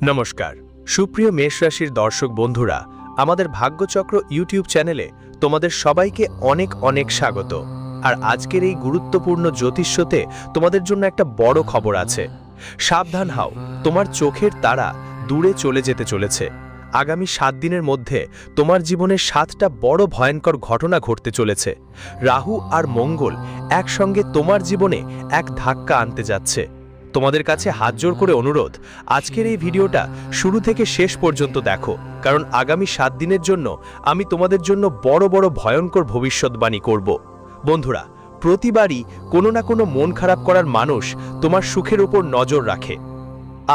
নমস্কার সুপ্রিয় মেষ রাশির দর্শক বন্ধুরা, আমাদের ভাগ্যচক্র ইউটিউব চ্যানেলে তোমাদের সবাইকে অনেক অনেক স্বাগত। আর আজকের এই গুরুত্বপূর্ণ জ্যোতিষ্যতে তোমাদের জন্য একটা বড় খবর আছে। সাবধান হও, তোমার চোখের তারা দূরে চলে যেতে চলেছে। আগামী 7 দিনের মধ্যে তোমার জীবনে 7টা বড় ভয়ঙ্কর ঘটনা ঘটতে চলেছে। রাহু আর মঙ্গল একসঙ্গে তোমার জীবনে এক ধাক্কা আনতে যাচ্ছে। তোমাদের কাছে হাত জোড় করে অনুরোধ, আজকের এই ভিডিওটা শুরু থেকে শেষ পর্যন্ত দেখো, কারণ আগামী 7 দিনের জন্য আমি তোমাদের জন্য বড় বড় ভয়ঙ্কর ভবিষ্যৎবাণী করব। বন্ধুরা, প্রতিবারই কোনো না কোনো মন খারাপ করার মানুষ তোমার সুখের উপর নজর রাখে,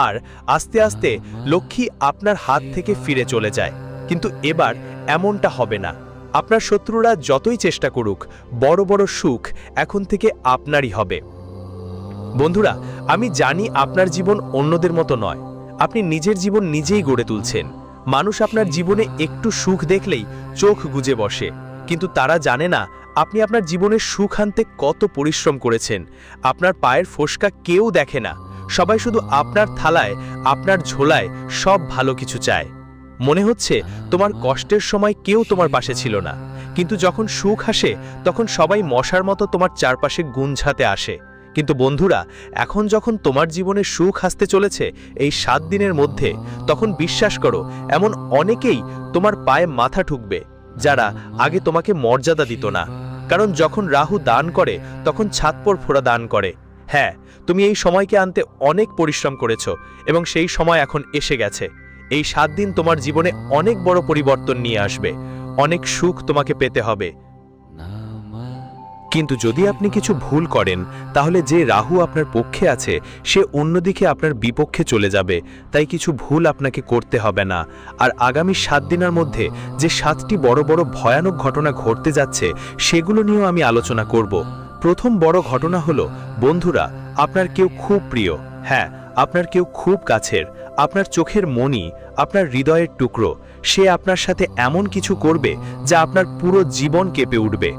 আর আস্তে আস্তে লক্ষ্মী আপনার হাত থেকে ফিরে চলে যায়। কিন্তু এবার এমনটা হবে না। আপনার শত্রুরা যতই চেষ্টা করুক, বড় বড় সুখ এখন থেকে আপনারই হবে। বন্ধুরা, আমি জানি আপনার জীবন অন্যদের মতো নয়। আপনি নিজের জীবন নিজেই গড়ে তুলছেন। মানুষ আপনার জীবনে একটু সুখ দেখলেই চোখ গুজে বসে, কিন্তু তারা জানে না আপনি আপনার জীবনে সুখ আনতে কত পরিশ্রম করেছেন। আপনার পায়ের ফোসকা কেউ দেখে না, সবাই শুধু আপনার থালায়, আপনার ঝোলায় সব ভালো কিছু চায়। মনে হচ্ছে তোমার কষ্টের সময় কেউ তোমার পাশে ছিল না, কিন্তু যখন সুখ আসে তখন সবাই মশার মতো তোমার চারপাশে গুঞ্জাতে আসে। কিন্তু বন্ধুরা, এখন যখন তোমার জীবনে সুখ আসতে চলেছে এই 7 দিনের মধ্যে, তখন বিশ্বাস করো এমন অনেকেই তোমার পায়ে মাথা ঠুকবে, যারা আগে তোমাকে মর্যাদা দিত না। কারণ যখন রাহু দান করে তখন ছাতপর ফোড়া দান করে। হ্যাঁ, তুমি এই সময়কে আনতে অনেক পরিশ্রম করেছো এবং সেই সময় এখন এসে গেছে। এই 7 দিন তোমার জীবনে অনেক বড় পরিবর্তন নিয়ে আসবে। অনেক সুখ তোমাকে পেতে হবে। কিন্তু যদি আপনি কিছু ভুল করেন, তাহলে যে রাহু আপনার পক্ষে আছে সে অন্যদিকে আপনার বিপক্ষে চলে যাবে। তাই কিছু ভুল আপনাকে করতে হবে না। আর আগামী 7 দিনের মধ্যে যে 7টি বড় বড় ভয়ানক ঘটনা ঘটতে যাচ্ছে, সেগুলো নিয়েও আমি আলোচনা করব। প্রথম বড় ঘটনা হলো, বন্ধুরা, আপনার কেউ খুব প্রিয়, হ্যাঁ, আপনার কেউ খুব কাছের, আপনার চোখের মণি, আপনার হৃদয়ের টুকরো, সে আপনার সাথে এমন কিছু করবে যা আপনার পুরো জীবন কেঁপে উঠবে।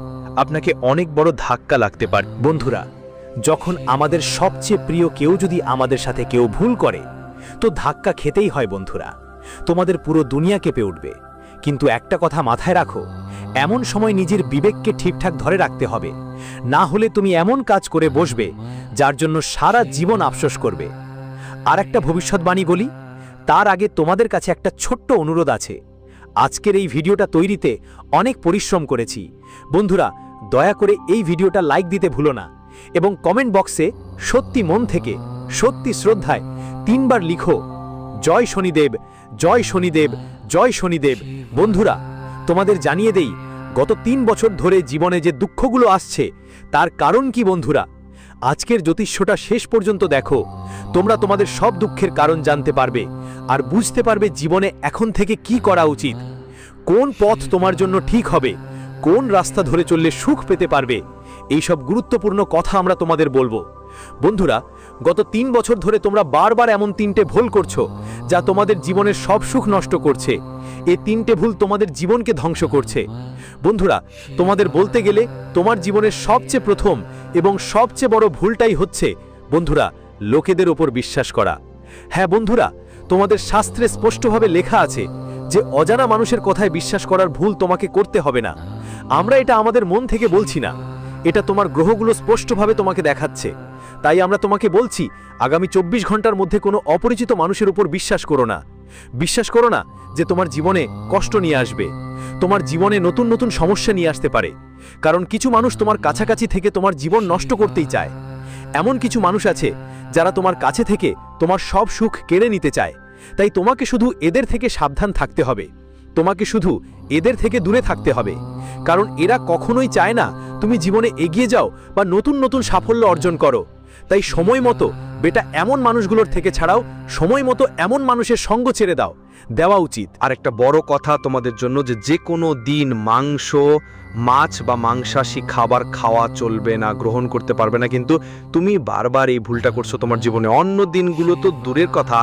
আপনাকে অনেক বড় ধাক্কা লাগতে পারে। বন্ধুরা, যখন আমাদের সবচেয়ে প্রিয় কেউ যদি আমাদের সাথে কেউ ভুল করে, তো ধাক্কা খেতেই হয়। বন্ধুরা, তোমাদের পুরো দুনিয়া কেঁপে উঠবে। কিন্তু একটা কথা মাথায় রাখো, এমন সময় নিজের বিবেককে ঠিকঠাক ধরে রাখতে হবে, না হলে তুমি এমন কাজ করে বসবে যার জন্য সারা জীবন আফসোস করবে। আর একটা ভবিষ্যৎবাণী বলি, তার আগে তোমাদের কাছে একটা ছোট্ট অনুরোধ আছে। আজকের এই ভিডিওটা তৈরিতে অনেক পরিশ্রম করেছি। বন্ধুরা, দয়া করে এই ভিডিওটা লাইক দিতে ভুলো না এবং কমেন্ট বক্সে সত্যি মন থেকে, সত্যি শ্রদ্ধায় 3 বার লিখো, জয় শনিদেব, জয় শনিদেব, জয় শনিদেব। বন্ধুরা, তোমাদের জানিয়ে দেই, গত 3 বছর ধরে জীবনে যে দুঃখগুলো আসছে তার কারণ কি। বন্ধুরা, আজকের জ্যোতিষ্যটা শেষ পর্যন্ত দেখো, তোমরা তোমাদের সব দুঃখের কারণ জানতে পারবে আর বুঝতে পারবে জীবনে এখন থেকে কি করা উচিত, কোন পথ তোমার জন্য ঠিক হবে, কোন রাস্তা ধরে চললে সুখ পেতে পারবে। এই সব গুরুত্বপূর্ণ কথা আমরা তোমাদের বলবো। বন্ধুরা, গত 3 বছর ধরে তোমরা বারবার এমন 3টে ভুল করছো যা তোমাদের জীবনের সব সুখ নষ্ট করছে। এই 3টে ভুল তোমাদের জীবনকে ধ্বংস করছে। বন্ধুরা, তোমাদের বলতে গেলে তোমার জীবনের সবচেয়ে প্রথম এবং সবচেয়ে বড় ভুলটাই হচ্ছে, বন্ধুরা, লোকেদের ওপর বিশ্বাস করা। হ্যাঁ বন্ধুরা, তোমাদের শাস্ত্রে স্পষ্টভাবে লেখা আছে যে অজানা মানুষের কথায় বিশ্বাস করার ভুল তোমাকে করতে হবে না। আমরা এটা আমাদের মন থেকে বলছি না, এটা তোমার গ্রহগুলো স্পষ্টভাবে তোমাকে দেখাচ্ছে। তাই আমরা তোমাকে বলছি, আগামী 24 ঘন্টার মধ্যে কোনো অপরিচিত মানুষের উপর বিশ্বাস করো না। বিশ্বাস করো না যে তোমার জীবনে কষ্ট নিয়ে আসবে, তোমার জীবনে নতুন নতুন সমস্যা নিয়ে আসতে পারে। কারণ কিছু মানুষ তোমার কাছাকাছি থেকে তোমার জীবন নষ্ট করতেই চায়। এমন কিছু মানুষ আছে যারা তোমার কাছে থেকে তোমার সব সুখ কেড়ে নিতে চায়। তাই তোমাকে শুধু এদের থেকে সাবধান থাকতে হবে, তোমাকে শুধু এদের থেকে দূরে থাকতে হবে। কারণ এরা কখনোই চায় না তুমি জীবনে এগিয়ে যাও বা নতুন নতুন সাফল্য অর্জন করো। তাই সময় মতো বেটা এমন মানুষগুলোর থেকে ছাড়াও, সময় মতো এমন মানুষের সঙ্গ ছেড়ে দাও, দেওয়া উচিত। আর একটা বড় কথা তোমাদের জন্য, যে কোনো দিন মাংস, মাছ বা মাংসাশী খাবার খাওয়া চলবে না, গ্রহণ করতে পারবে না। কিন্তু তুমি বারবার এই ভুলটা করছো তোমার জীবনে। অন্য দিনগুলো তো দূরের কথা,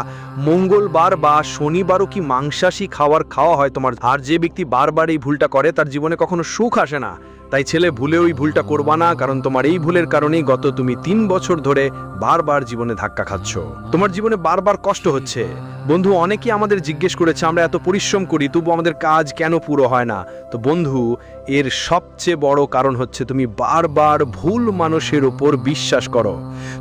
মঙ্গলবার বা শনিবারও কি মাংসাশী খাবার খাওয়া হয় তোমার? আর যে ব্যক্তি বারবার এই ভুলটা করে তার জীবনে কখনো সুখ আসে না। তাই ছেলে, ভুলেও এই ভুলটা করবা না, কারণ তোমার এই ভুলের কারণেই গত তুমি 3 বছর ধরে বারবার জীবনে জীবনে ধাক্কা খাচ্ছ, তোমার জীবনে বারবার কষ্ট হচ্ছে। বন্ধু, অনেকেই আমাদের জিজ্ঞেস করেছে আমরা এত পরিশ্রম করি তবু আমাদের কাজ কেন পুরো হয় না। তো বন্ধু, এর সবচেয়ে বড় কারণ হচ্ছে তুমি বারবার ভুল মানুষের উপর বিশ্বাস করো,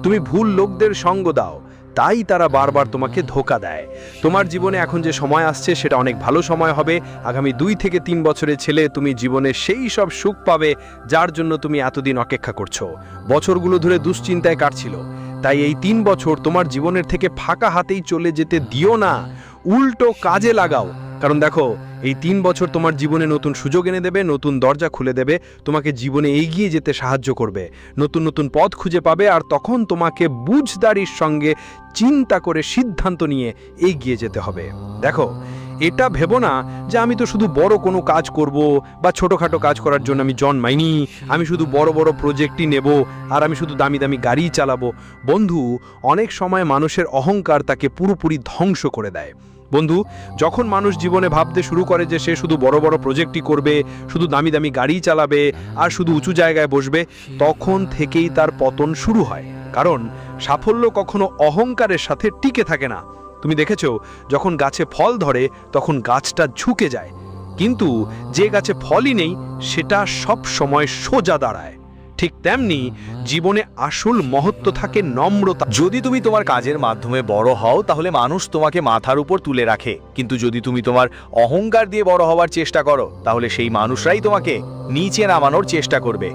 তুমি ভুল লোকদের সঙ্গ দাও, তাই তারা বারবার তোমাকে ধোঁকা দেয়। তোমার জীবনে এখন যে সময় আসছে সেটা অনেক ভালো সময় হবে। আগামী 2 থেকে 3 বছরের ছেলে তুমি জীবনে সেই সব সুখ পাবে যার জন্য তুমি এতদিন অপেক্ষা করছো। বছরগুলো ধরে দুশ্চিন্তায় কাটছিল, তাই এই 3 বছর তোমার জীবনের থেকে ফাঁকা হাতেই চলে যেতে দিও না, উল্টো কাজে লাগাও। কারণ দেখো, এই 3 বছর তোমার জীবনে নতুন সুযোগ এনে দেবে, নতুন দরজা খুলে দেবে, তোমাকে জীবনে এগিয়ে যেতে সাহায্য করবে, নতুন নতুন পথ খুঁজে পাবে। আর তখন তোমাকে বুঝদারির সঙ্গে চিন্তা করে সিদ্ধান্ত নিয়ে এগিয়ে যেতে হবে। দেখো, এটা ভেবো না যে আমি তো শুধু বড় কোনো কাজ করব বা ছোটোখাটো কাজ করার জন্য আমি জন্মাইনি, আমি শুধু বড় বড় প্রজেক্টই নেব আর আমি শুধু দামি দামি গাড়ি চালাবো। বন্ধু, অনেক সময় মানুষের অহংকার তাকে পুরোপুরি ধ্বংস করে দেয়। বন্ধু, যখন মানুষ জীবনে ভাবতে শুরু করে যে সে শুধু বড় বড় প্রজেক্টই করবে, শুধু দামি দামি গাড়ি চালাবে আর শুধু উঁচু জায়গায় বসবে, তখন থেকেই তার পতন শুরু হয়। কারণ সাফল্য কখনো অহংকারের সাথে টিকে থাকে না। তুমি দেখেছো, যখন গাছে ফল ধরে তখন গাছটা ঝুঁকে যায়, কিন্তু যে গাছে ফলই নেই সেটা সব সময় সোজা দাঁড়ায়। ঠিক তেমনি জীবনে আসল মহত্ব থাকে নম্রতা। যদি তুমি তোমার কাজের মাধ্যমে বড় হও তাহলে মানুষ তোমাকে মাথার উপর তুলে রাখে, কিন্তু যদি তুমি তোমার অহংকার দিয়ে বড় হওয়ার চেষ্টা করো তাহলে সেই মানুষরাই তোমাকে নিচে নামানোর চেষ্টা করবে।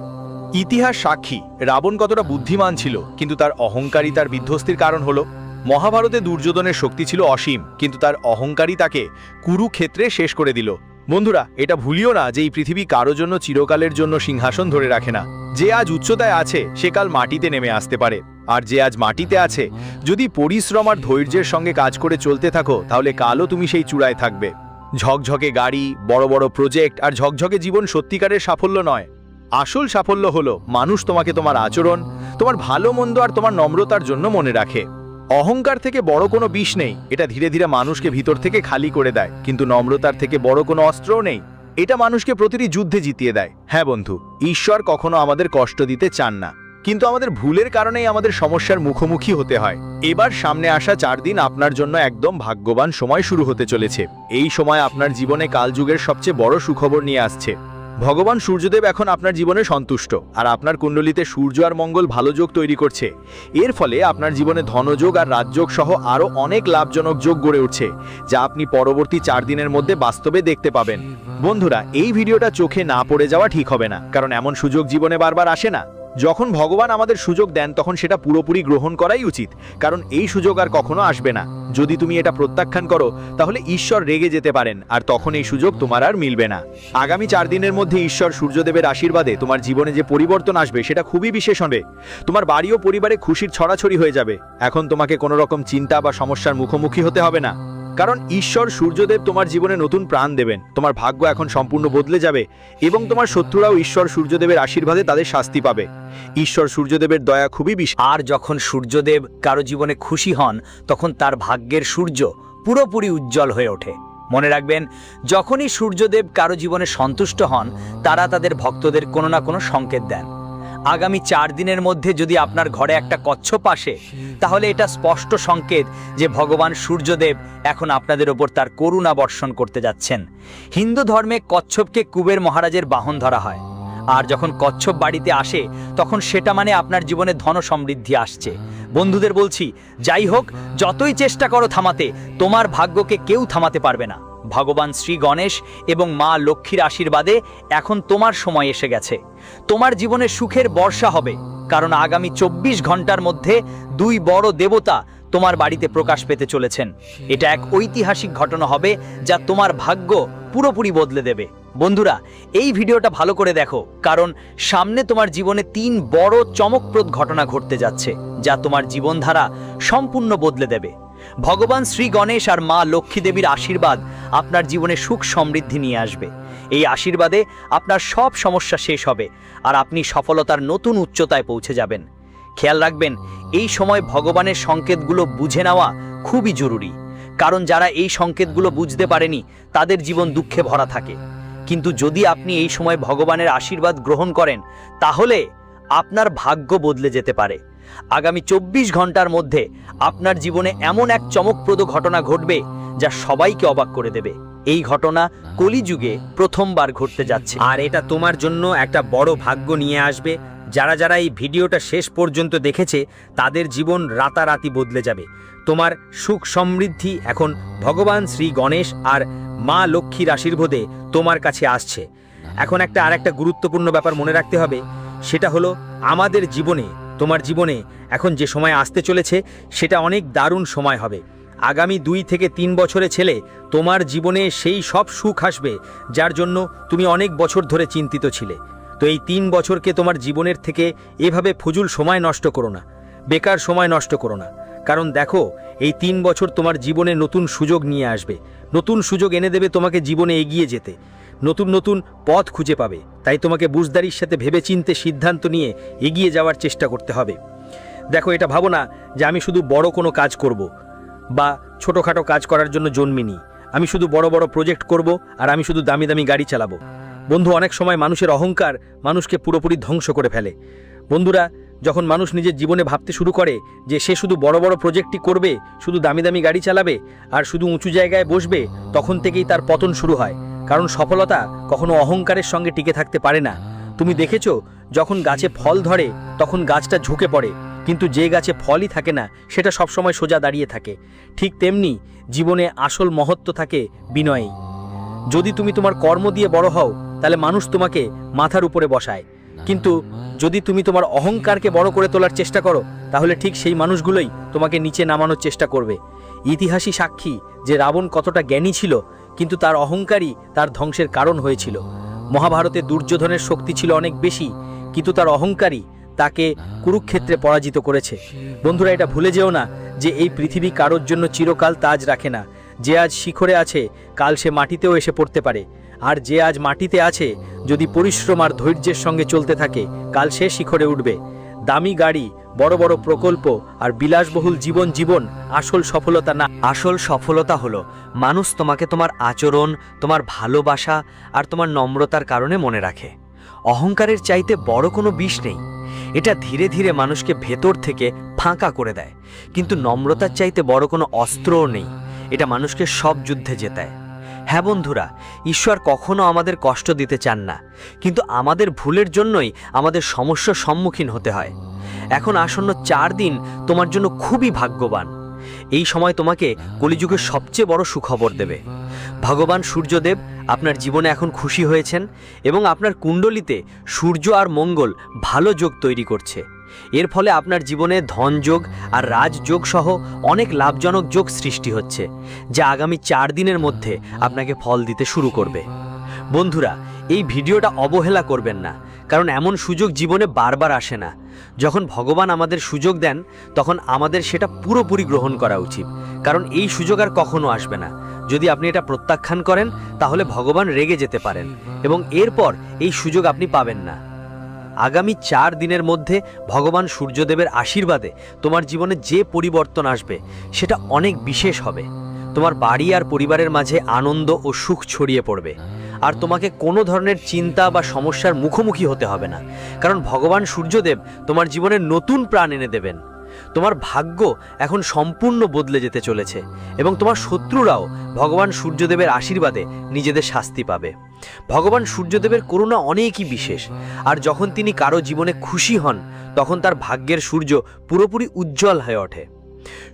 ইতিহাস সাক্ষী রাবণ কতটা বুদ্ধিমান ছিল, কিন্তু তার অহংকারই তার বিধ্বস্তির কারণ হলো। মহাভারতে দুর্যোধনের শক্তি ছিল অসীম, কিন্তু তার অহংকারই তাকে কুরুক্ষেত্রে শেষ করে দিল। বন্ধুরা, এটা ভুলিও না যে এই পৃথিবী কারো জন্য চিরকালের জন্য সিংহাসন ধরে রাখে না। যে আজ উচ্চতায় আছে সে কাল মাটিতে নেমে আসতে পারে, আর যে আজ মাটিতে আছে, যদি পরিশ্রম আর ধৈর্যের সঙ্গে কাজ করে চলতে থাকো তাহলে কালও তুমি সেই চূড়ায় থাকবে। ঝকঝকে গাড়ি, বড় বড় প্রজেক্ট আর ঝকঝকে জীবন সত্যিকারের সাফল্য নয়। আসল সাফল্য হলো মানুষ তোমাকে তোমার আচরণ, তোমার ভালো মন্দ আর তোমার নম্রতার জন্য মনে রাখে। অহংকার থেকে বড় কোনো বিষ নেই, এটা ধীরে ধীরে মানুষকে ভিতর থেকে খালি করে দেয়। কিন্তু নম্রতার থেকে বড় কোনো অস্ত্রও নেই, এটা মানুষকে প্রতিটি যুদ্ধে জিতিয়ে দেয়। হ্যাঁ বন্ধু, ঈশ্বর কখনো আমাদের কষ্ট দিতে চান না, কিন্তু আমাদের ভুলের কারণেই আমাদের সমস্যার মুখোমুখি হতে হয়। এবার সামনে আসা 4 দিন আপনার জন্য একদম ভাগ্যবান সময় শুরু হতে চলেছে। এই সময় আপনার জীবনে কালযুগের সবচেয়ে বড় সুখবর নিয়ে আসছে। ভগবান সূর্যদেব এখন আপনার জীবনে সন্তুষ্ট, আর আপনার কুণ্ডলিতে সূর্য আর মঙ্গল ভালো যোগ তৈরি করছে। এর ফলে আপনার জীবনে ধনযোগ আর রাজযোগ সহ আরও অনেক লাভজনক যোগ গড়ে উঠছে, যা আপনি পরবর্তী 4 দিনের মধ্যে বাস্তবে দেখতে পাবেন। বন্ধুরা, এই ভিডিওটা চোখে না পড়ে যাওয়া ঠিক হবে না, কারণ এমন সুযোগ জীবনে বারবার আসে না। যখন ভগবান আমাদের সুযোগ দেন তখন সেটা পুরোপুরি গ্রহণ করাই উচিত, কারণ এই সুযোগ আর কখনো আসবে না। যদি তুমি এটা প্রত্যাখ্যান করো তাহলে ঈশ্বর রেগে যেতে পারেন, আর তখন এই সুযোগ তোমার আর মিলবে না। আগামী 4 দিনের মধ্যে ঈশ্বর সূর্যদেবের আশীর্বাদে তোমার জীবনে যে পরিবর্তন আসবে সেটা খুবই বিশেষ হবে। তোমার বাড়ি ও পরিবারে খুশির ছড়াছড়ি হয়ে যাবে। এখন তোমাকে কোনো রকম চিন্তা বা সমস্যার মুখোমুখি হতে হবে না, কারণ ঈশ্বর সূর্যদেব তোমার জীবনে নতুন প্রাণ দেবেন। তোমার ভাগ্য এখন সম্পূর্ণ বদলে যাবে, এবং তোমার শত্রুরাও ঈশ্বর সূর্যদেবের আশীর্বাদে তাদের শাস্তি পাবে। ঈশ্বর সূর্যদেবের দয়া খুবই বিশেষ। আর যখন সূর্যদেব কারো জীবনে খুশি হন তখন তার ভাগ্যের সূর্য পুরোপুরি উজ্জ্বল হয়ে ওঠে। মনে রাখবেন, যখনই সূর্যদেব কারো জীবনে সন্তুষ্ট হন তারা তাদের ভক্তদের কোনো না কোনো সংকেত দেন। আগামী 4 দিনের মধ্যে যদি আপনার ঘরে একটা কচ্ছপ আসে তাহলে এটা স্পষ্ট সংকেত যে ভগবান সূর্যদেব এখন আপনাদের ওপর তার করুণা বর্ষণ করতে যাচ্ছেন। হিন্দু ধর্মে কচ্ছপকে কুবের মহারাজের বাহন ধরা হয়, আর যখন কচ্ছপ বাড়িতে আসে তখন সেটা মানে আপনার জীবনে ধন সমৃদ্ধি আসছে। বন্ধুদের বলছি, যাই হোক, যতই চেষ্টা করো থামাতে, তোমার ভাগ্যকে কেউ থামাতে পারবে না। ভগবান শ্রী গণেশ এবং মা লক্ষ্মীর আশীর্বাদে এখন তোমার সময় এসে গেছে। তোমার জীবনে সুখের বর্ষা হবে, কারণ আগামী 24 ঘন্টার মধ্যে 2 বড় দেবতা তোমার বাড়িতে প্রকাশ পেতে চলেছেন। এটা এক ঐতিহাসিক ঘটনা হবে যা তোমার ভাগ্য পুরোপুরি বদলে দেবে। বন্ধুরা, এই ভিডিওটা ভালো করে দেখো, কারণ সামনে তোমার জীবনে 3 বড় চমকপ্রদ ঘটনা ঘটতে যাচ্ছে যা তোমার জীবনধারা সম্পূর্ণ বদলে দেবে। ভগবান শ্রী গণেশ আর মা লক্ষ্মী দেবীর আশীর্বাদ আপনার জীবনে সুখ সমৃদ্ধি নিয়ে আসবে। এই আশীর্বাদে আপনার সব সমস্যা শেষ হবে, আর আপনি সফলতার নতুন উচ্চতায় পৌঁছে যাবেন। খেয়াল রাখবেন, এই সময় ভগবানের সংকেতগুলো বুঝে নেওয়া খুবই জরুরি, কারণ যারা এই সংকেতগুলো বুঝতে পারেনি তাদের জীবন দুঃখে ভরা থাকে। কিন্তু যদি আপনি এই সময় ভগবানের আশীর্বাদ গ্রহণ করেন তাহলে আপনার ভাগ্য বদলে যেতে পারে। আগামী 24 ঘন্টার মধ্যে আপনার জীবনে এমন এক চমকপ্রদ ঘটনা ঘটবে যা সবাইকে অবাক করে দেবে। এই ঘটনা কলিযুগে প্রথমবার ঘটতে যাচ্ছে, আর এটা তোমার জন্য একটা বড় ভাগ্য নিয়ে আসবে। যারা যারা এই ভিডিওটা শেষ পর্যন্ত দেখেছে তাদের জীবন রাতারাতি বদলে যাবে। তোমার সুখ সমৃদ্ধি এখন ভগবান শ্রী গণেশ আর মা লক্ষ্মীর আশীর্বাদে তোমার কাছে আসছে। এখন আরেকটা গুরুত্বপূর্ণ ব্যাপার মনে রাখতে হবে, সেটা হলো আমাদের জীবনে, তোমার জীবনে এখন যে সময় আসতে চলেছে সেটা অনেক দারুণ সময় হবে। আগামী 2 থেকে 3 বছরে ছেলে তোমার জীবনে সেই সব সুখ আসবে যার জন্য তুমি অনেক বছর ধরে চিন্তিত ছিলে। তো এই 3 বছরকে তোমার জীবনের থেকে এভাবে ফজুল সময় নষ্ট করো না, বেকার সময় নষ্ট করো না। কারণ দেখো, এই 3 বছর তোমার জীবনে নতুন সুযোগ নিয়ে আসবে, নতুন সুযোগ এনে দেবে তোমাকে জীবনে এগিয়ে যেতে, নতুন নতুন পথ খুঁজে পাবে। তাই তোমাকে বুঝদারির সাথে ভেবেচিন্তে সিদ্ধান্ত নিয়ে এগিয়ে যাওয়ার চেষ্টা করতে হবে। দেখো, এটা ভাবো না যে আমি শুধু বড় কোনো কাজ করব বা ছোটোখাটো কাজ করার জন্য জন্মিনি, আমি শুধু বড় বড় প্রজেক্ট করব আর আমি শুধু দামি দামি গাড়ি চালাবো। বন্ধু, অনেক সময় মানুষের অহংকার মানুষকে পুরোপুরি ধ্বংস করে ফেলে। বন্ধুরা, যখন মানুষ নিজের জীবনে ভাবতে শুরু করে যে সে শুধু বড় বড় প্রজেক্টই করবে, শুধু দামি দামি গাড়ি চালাবে আর শুধু উঁচু জায়গায় বসবে, তখন থেকেই তার পতন শুরু হয়। কারণ সফলতা কখনো অহংকারের সঙ্গে টিকে থাকতে পারে না। তুমি দেখেছো, যখন গাছে ফল ধরে তখন গাছটা ঝুঁকে পড়ে, কিন্তু যে গাছে ফলই থাকে না সেটা সবসময় সোজা দাঁড়িয়ে থাকে। ঠিক তেমনি জীবনে আসল মহত্ব থাকে বিনয়েই। যদি তুমি তোমার কর্ম দিয়ে বড় হও তাহলে মানুষ তোমাকে মাথার উপরে বসায়, কিন্তু যদি তুমি তোমার অহংকারকে বড় করে তোলার চেষ্টা করো তাহলে ঠিক সেই মানুষগুলোই তোমাকে নিচে নামানোর চেষ্টা করবে। ইতিহাসই সাক্ষী যে রাবণ কতটা জ্ঞানী ছিল, কিন্তু তার অহংকারই তার ধ্বংসের কারণ হয়েছিল। মহাভারতে দুর্যোধনের শক্তি ছিল অনেক বেশি, কিন্তু তার অহংকারই তাকে কুরুক্ষেত্রে পরাজিত করেছে। বন্ধুরা, এটা ভুলে যেও না যে এই পৃথিবী কারোর জন্য চিরকাল তাজ রাখে না। যে আজ শিখরে আছে কাল সে মাটিতেও এসে পড়তে পারে, আর যে আজ মাটিতে আছে যদি পরিশ্রম আর ধৈর্যের সঙ্গে চলতে থাকে কাল সে শিখরে উঠবে। দামি গাড়ি, বড় বড় প্রকল্প আর বিলাসবহুল জীবন আসল সফলতা না। আসল সফলতা হলো মানুষ তোমাকে তোমার আচরণ, তোমার ভালোবাসা আর তোমার নম্রতার কারণে মনে রাখে। অহংকারের চাইতে বড় কোনো বিষ নেই, এটা ধীরে ধীরে মানুষকে ভেতর থেকে ফাঁকা করে দেয়। কিন্তু নম্রতার চাইতে বড় কোনো অস্ত্রও নেই, এটা মানুষকে সব যুদ্ধে জেতায়। হ্যাঁ বন্ধুরা, ঈশ্বর কখনো আমাদের কষ্ট দিতে চান না, কিন্তু আমাদের ভুলের জন্যই আমাদের সমস্যার সম্মুখীন হতে হয়। এখন আসন্ন 4 দিন তোমার জন্য খুবই ভাগ্যবান। এই সময় তোমাকে কলিযুগের সবচেয়ে বড় সুখবর দেবে। ভগবান সূর্যদেব আপনার জীবনে এখন খুশি হয়েছেন এবং আপনার কুণ্ডলিতে সূর্য আর মঙ্গল ভালো যোগ তৈরি করছে। এর ফলে আপনার জীবনে ধনযোগ আর রাজযোগ সহ অনেক লাভজনক যোগ সৃষ্টি হচ্ছে, যা আগামী 4 দিনের মধ্যে আপনাকে ফল দিতে শুরু করবে। বন্ধুরা, এই ভিডিওটা অবহেলা করবেন না, কারণ এমন সুযোগ জীবনে বারবার আসে না। যখন ভগবান আমাদের সুযোগ দেন তখন আমাদের সেটা পুরোপুরি গ্রহণ করা উচিত, কারণ এই সুযোগ আর কখনো আসবে না। যদি আপনি এটা প্রত্যাখ্যান করেন তাহলে ভগবান রেগে যেতে পারেন এবং এরপর এই সুযোগ আপনি পাবেন না। আগামী 4 দিনের মধ্যে ভগবান সূর্যদেবের আশীর্বাদে তোমার জীবনে যে পরিবর্তন আসবে সেটা অনেক বিশেষ হবে। তোমার বাড়ি আর পরিবারের মাঝে আনন্দ ও সুখ ছড়িয়ে পড়বে, আর তোমাকে কোনো ধরনের চিন্তা বা সমস্যার মুখোমুখি হতে হবে না, কারণ ভগবান সূর্যদেব তোমার জীবনে নতুন প্রাণ এনে দেবেন। তোমার ভাগ্য এখন সম্পূর্ণ বদলে যেতে চলেছে এবং তোমার শত্রুরাও ভগবান সূর্যদেবের আশীর্বাদে নিজেদের শাস্তি পাবে। ভগবান সূর্যদেবের করুণা অনেকই বিশেষ, আর যখন তিনি কারো জীবনে খুশি হন তখন তার ভাগ্যের সূর্য পুরোপুরি উজ্জ্বল হয়ে ওঠে।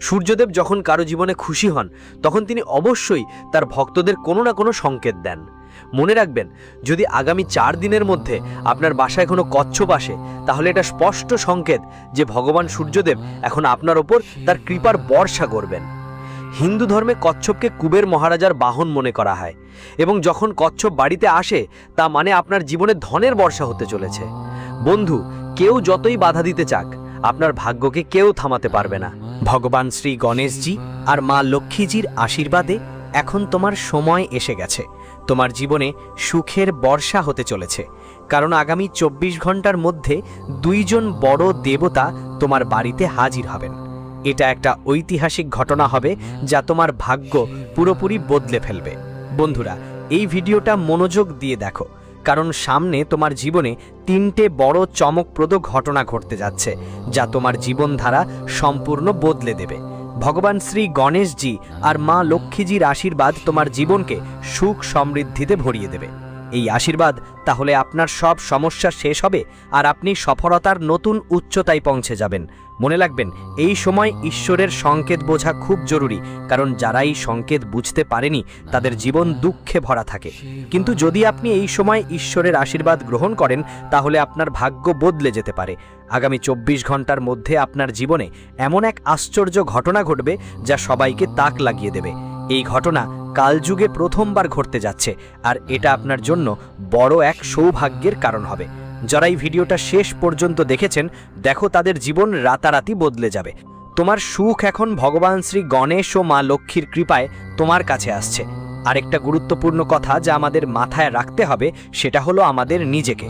সূর্যদেব যখন কারো জীবনে খুশি হন তখন তিনি অবশ্যই তার ভক্তদের কোনো না কোনো সংকেত দেন। মনে রাখবেন, যদি আগামী 4 দিনের মধ্যে আপনার বাসায় কোনো কচ্ছপ আসে তাহলে এটা স্পষ্ট সংকেত যে ভগবান সূর্যদেব এখন আপনার ওপর তার কৃপার বর্ষা করবেন। হিন্দু ধর্মে কচ্ছপকে কুবের মহারাজার বাহন মনে করা হয় এবং যখন কচ্ছপ বাড়িতে আসে তা মানে আপনার জীবনে ধনের বর্ষা হতে চলেছে। বন্ধু, কেউ যতই বাধা দিতে চাক আপনার ভাগ্যকে কেউ থামাতে পারবে না। ভগবান শ্রী গণেশজি আর মা লক্ষ্মীজির আশীর্বাদে এখন তোমার সময় এসে গেছে। তোমার জীবনে সুখের বর্ষা হতে চলেছে, কারণ আগামী 24 ঘন্টার মধ্যে 2 জন বড় দেবতা তোমার বাড়িতে হাজির হবেন। এটা একটা ঐতিহাসিক ঘটনা হবে যা তোমার ভাগ্য পুরোপুরি বদলে ফেলবে। বন্ধুরা, এই ভিডিওটা মনোযোগ দিয়ে দেখো, কারণ সামনে তোমার জীবনে 3টে বড় চমকপ্রদ ঘটনা ঘটতে যাচ্ছে, যা তোমার জীবনধারা সম্পূর্ণ বদলে দেবে। ভগবান শ্রী গণেশজি আর মা লক্ষ্মীজির আশীর্বাদ তোমার জীবনকে সুখ সমৃদ্ধিতে ভরিয়ে দেবে। এই আশীর্বাদ তাহলে আপনার সব সমস্যা শেষ হবে আর আপনি সফলতার নতুন উচ্চতায় পৌঁছে যাবেন। মনে রাখবেন, এই সময় ঈশ্বরের সংকেত বোঝা খুব জরুরি, কারণ যারা এই সংকেত বুঝতে পারেনি তাদের জীবন দুঃখে ভরা থাকে। কিন্তু যদি আপনি এই সময় ঈশ্বরের আশীর্বাদ গ্রহণ করেন, তাহলে আপনার ভাগ্য বদলে যেতে পারে। আগামী 24 ঘন্টার মধ্যে আপনার জীবনে এমন এক আশ্চর্য ঘটনা ঘটবে যা সবাইকে তাক লাগিয়ে দেবে। এই ঘটনা কালযুগে প্রথমবার ঘটতে যাচ্ছে, আর এটা আপনার জন্য বড় এক সৌভাগ্যের কারণ হবে। যারা এই ভিডিওটা শেষ পর্যন্ত দেখেছেন, দেখো তাদের জীবন রাতারাতি বদলে যাবে। তোমার সুখ এখন ভগবান শ্রী গণেশ ও মা লক্ষ্মীর কৃপায় তোমার কাছে আসছে। আরেকটা গুরুত্বপূর্ণ কথা যা আমাদের মাথায় রাখতে হবে, সেটা হলো আমাদের নিজেকে